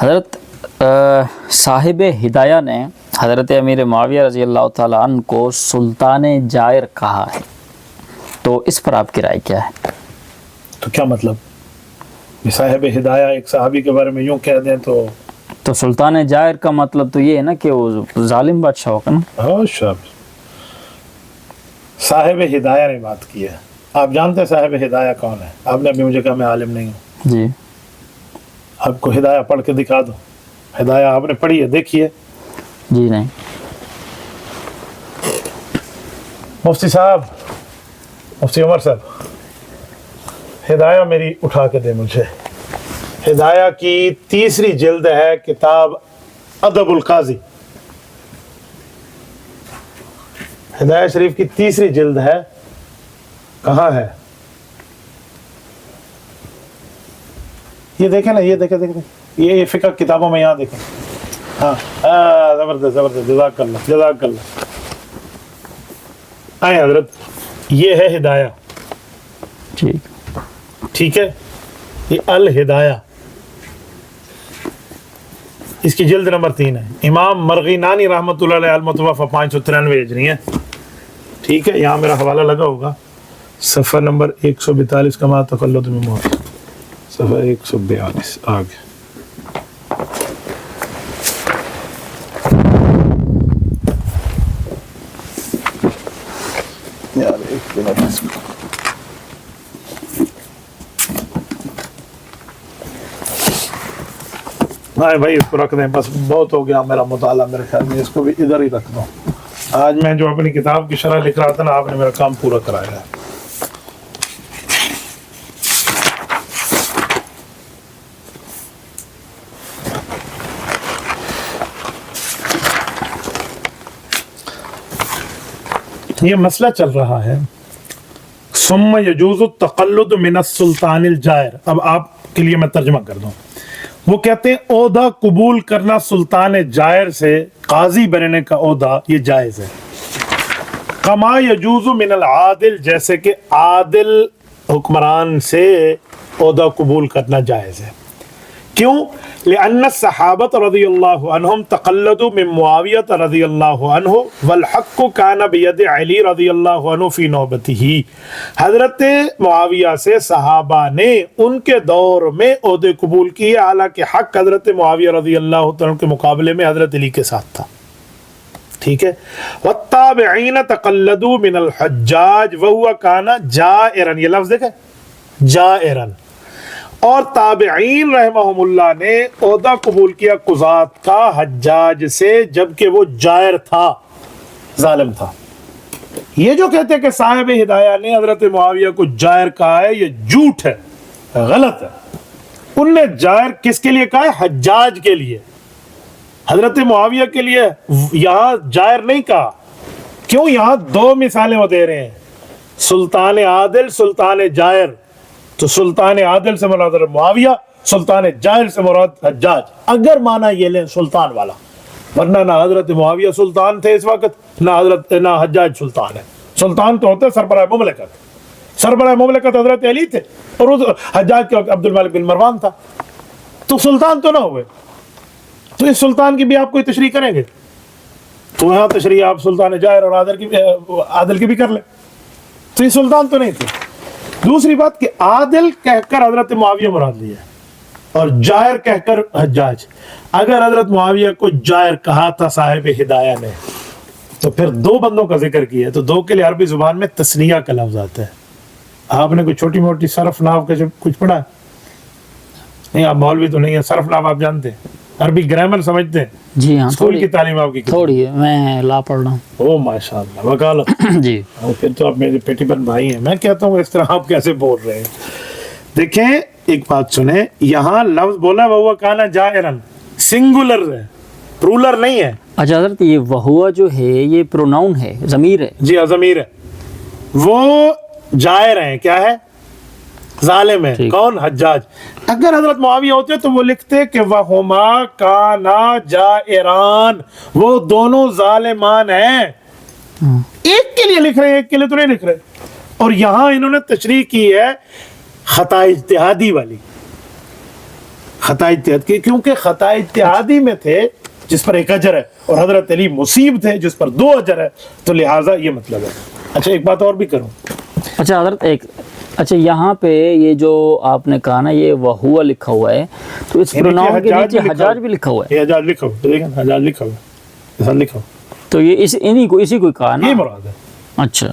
حضرت صاحب ہدایہ نے حضرت امیر معاویہ رضی اللہ تعالیٰ عنہ کو سلطان جائر کہا ہے، تو اس پر آپ کی رائے کیا ہے؟ تو کیا مطلب صاحب ہدایہ ایک صحابی کے بارے میں یوں کہہ دیں تو سلطان جائر کا مطلب تو یہ ہے نا کہ وہ ظالم بادشاہ ہوگا نا. ہاں شب صاحب ہدایہ نے بات کی ہے. آپ جانتے ہیں صاحب ہدایہ کون ہے؟ آپ نے ابھی مجھے کہا میں عالم نہیں ہوں. جی آپ کو ہدایہ پڑھ کے دکھا دو. ہدایہ آپ نے پڑھی ہے، دیکھیے. جی نہیں. مفتی صاحب، مفتی عمر صاحب، ہدایہ میری اٹھا کے دے مجھے. ہدایہ کی 3 جلد ہے کتاب ادب القاضی. ہدایہ شریف کی 3 جلد ہے. کہاں ہے؟ یہ دیکھیں نا، یہ دیکھیں یہ فقہ کتابوں میں، یہاں دیکھیں. ہاں زبردست زبردست، جزاک اللہ جزاک اللہ. آئیں حضرت، یہ ہے ہدایہ. ٹھیک ہے، یہ الہدایہ، اس کی جلد نمبر 3 ہے. امام مرغینانی رحمۃ اللہ علیہ المتوفی 593 ہجری ہے. ٹھیک ہے، یہاں میرا حوالہ لگا ہوگا. صفحہ نمبر 142 کما تقلد من موت، صفحہ 142 آگے. یار ایک منٹ اس کو بھائی اس کو رکھ دیں، بس بہت ہو گیا میرا مطالعہ. میرے خیال میں اس کو بھی ادھر ہی رکھ دو. آج میں جو اپنی کتاب کی شرح لکھ رہا تھا نا، آپ نے میرا کام پورا کرایا ہے. یہ مسئلہ چل رہا ہے ثم یجوز التقلد من السلطان الجائر. اب آپ کے لیے میں ترجمہ کر دوں. وہ کہتے ہیں عہدہ قبول کرنا سلطان جائر سے، قاضی بننے کا عہدہ یہ جائز ہے. کما یجوز من العادل، جیسے کہ عادل حکمران سے عہدہ قبول کرنا جائز ہے. کیوں؟ لأن الصحابۃ رضی اللہ عنہم تقلدوا من معاویہ رضی اللہ عنہ والحق کان بید علی رضی اللہ عنہ فی نوبتہ. حضرت معاویہ سے صحابہ نے ان کے دور میں عہدے قبول کیے، حالانکہ حق حضرت معاویہ رضی اللہ عنہ کے مقابلے میں حضرت علی کے ساتھ تھا. ٹھیک ہے. والتابعین تقلدوا من الحجاج وهو کان جائرا. یہ لفظ دیکھیں، جائرا. اور تابعین رحمہم اللہ نے عہدہ قبول کیا قضات کا حجاج سے، جبکہ وہ جائر تھا، ظالم تھا. یہ جو کہتے ہیں کہ صاحب ہدایہ نے حضرت معاویہ کو جائر کہا ہے، یہ جھوٹ ہے، غلط ہے. ان نے جائر کس کے لیے کہا ہے؟ حجاج کے لیے، حضرت معاویہ کے لیے یہاں جائر نہیں کہا. کیوں؟ یہاں 2 مثالیں وہ دے رہے ہیں، سلطان عادل، سلطان جائر. تو سلطان عادل سے مراد معاویہ، سلطان جائر سے مراد حجاج، اگر مانا یہ لیں سلطان والا. ورنہ نہ حضرت معاویہ سلطان تھے اس وقت، نہ حجاج سلطان ہے. سلطان تو ہوتے سربراہ مملکت، سربراہ مملکت حضرت علی تھے، اور حجاج کے وقت عبد الملک بن مروان تھا. تو سلطان تو نہ ہوئے. تو اس سلطان کی بھی آپ کوئی تشریح کریں گے تو یہاں تشریح آپ سلطان جائر اور عادل کی بھی کر لیں. تو یہ سلطان تو نہیں تھے. دوسری بات کہ عادل کہہ کر حضرت معاویہ مراد لیا اور جائر کہہ کر حجاج. اگر حضرت معاویہ کو جائر کہا تھا صاحب ہدایہ نے، تو پھر 2 بندوں کا ذکر کیا، تو 2 کے لیے عربی زبان میں تثنیہ کا لفظ آتا ہے. آپ نے کوئی چھوٹی موٹی صرف نحو کا کچھ پڑھا ہے؟ نہیں، آپ مولوی تو نہیں ہے. صرف نحو آپ جانتے ہیں، عربی گرامر سمجھتے ہیں؟ جی ہاں، اسکول کی تعلیم آپ کی تھوڑی ہے، میں لا پڑھ رہا ہوں. او ماشاءاللہ، وکالت. جی پھر تو آپ میرے پیٹی بن بھائی ہیں. میں کہتا ہوں اس طرح آپ کیسے بول رہے ہیں؟ دیکھیں ایک بات سنیں، یہاں لفظ بولا وہو کانا جائرن، سنگولر ہے، پرولر نہیں ہے. اچھا حضرت، یہ وہوا جو ہے یہ پروناؤن ہے، ضمیر ہے؟ جی ہاں ضمیر ہے. وہ جائر ہیں، کیا ہے؟ ظالم ہے. کون؟ حجاج. اگر حضرت معاویہ ہوتے تو وہ لکھتے کہ وَهُمَا كَانَا جَائِرَانِ، وہ دونوں ظالمان ہیں. ایک کے لیے لکھ رہے ہیں، ایک کے لیے تو نہیں لکھ رہے. اور یہاں انہوں نے تشریح کی ہے خطا اجتہادی والی. خطا اجتہاد کی، کیونکہ خطا اجتہادی میں تھے جس پر ایک اجر ہے، اور حضرت علی مصیب تھے جس پر 2 اجر ہے، تو لہٰذا یہ مطلب ہے۔ اچھا ایک بات اور بھی کروں، اچھا حضرت اچھا یہاں پہ یہ جو آپ نے کہا نا یہ وہوا لکھا ہوا ہے، تو اس پروناؤن کے نیچے حجاج بھی لکھا ہوا ہے، یہ حجاج لکھا ہوا ہے، دیکھیں حجاج لکھا ہوا ہے، ایسا لکھا ہوا ہے، تو یہ اسی کو کہا نا، یہ مراد ہے۔ اچھا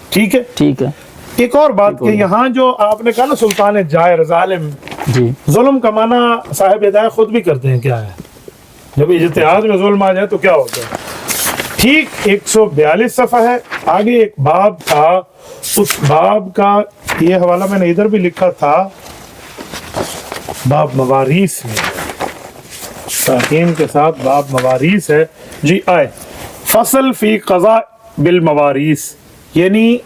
ٹھیک ہے، ٹھیک ہے ایک اور بات کہ یہاں جو آپ نے کہا نا سلطان جائر ظالم، جی، ظلم کا معنی صاحب ہدایت خود بھی کرتے ہیں کیا ہے، جب اجتہاد میں ظلم آ جائے تو کیا ہوتا ہے۔ ٹھیک 142 صفحہ ہے، آگے ایک باب تھا، اس باب کا یہ حوالہ میں نے ادھر بھی لکھا تھا، باب مواریث میں، تحکیم کے ساتھ باب مواریث ہے جی، آئے فصل فی قضاء بالمواریث، یعنی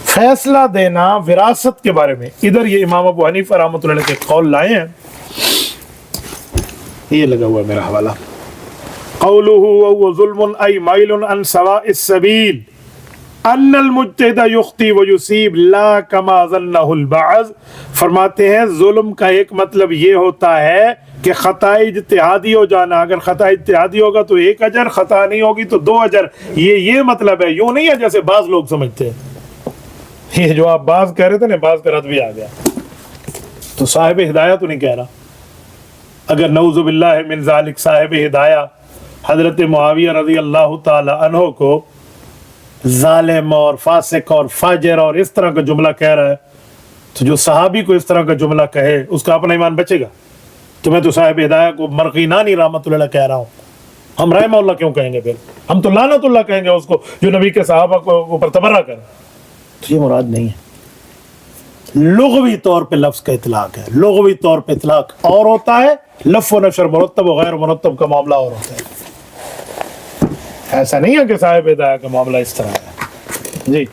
فیصلہ دینا وراثت کے بارے میں۔ ادھر یہ امام ابو حنیفہ رحمۃ اللہ علیہ کے قول لائے ہیں، یہ لگا ہوا ہے میرا حوالہ، قولہ وهو ظلم ای مائل عن سواء السبیل ان المجتہد یخطی ویصیب لا کما ظنہ البعض، فرماتے ہیں ظلم کا ایک مطلب یہ ہوتا ہے کہ خطا اجتہادی ہو جانا، اگر خطا اجتہادی ہوگا تو 1 اجر، خطا نہیں ہوگی تو 2 اجر، یہ مطلب ہے، یوں نہیں ہے جیسے بعض لوگ سمجھتے ہیں۔ یہ جو آپ بعض کہہ رہے تھے نا، بعض کا رد بھی آ گیا، تو صاحب ہدایہ تو نہیں کہہ رہا۔ اگر نعوذ باللہ من ذالک صاحب ہدایہ حضرت معاویہ رضی اللہ تعالی عنہ کو ظالم اور فاسق اور فاجر اور اس طرح کا جملہ کہہ رہا ہے، تو جو صحابی کو اس طرح کا جملہ کہے اس کا اپنا ایمان بچے گا؟ تو میں تو صاحب ہدایہ کو مرقینانی رحمۃ اللہ کہہ رہا ہوں، ہم رحمہ اللہ کیوں کہیں گے؟ پھر ہم تو لعنت اللہ کہیں گے اس کو جو نبی کے صحابہ کو اوپر تبرہ کرے۔ تو یہ مراد نہیں ہے، لغوی طور پہ لفظ کا اطلاق ہے، لغوی طور پہ اطلاق اور ہوتا ہے، لف و نشر مرتب و غیر مرتب کا معاملہ اور ہوتا ہے۔ ایسا نہیں ہے کہ صاحب ہدایہ کا معاملہ اس طرح ہے جی۔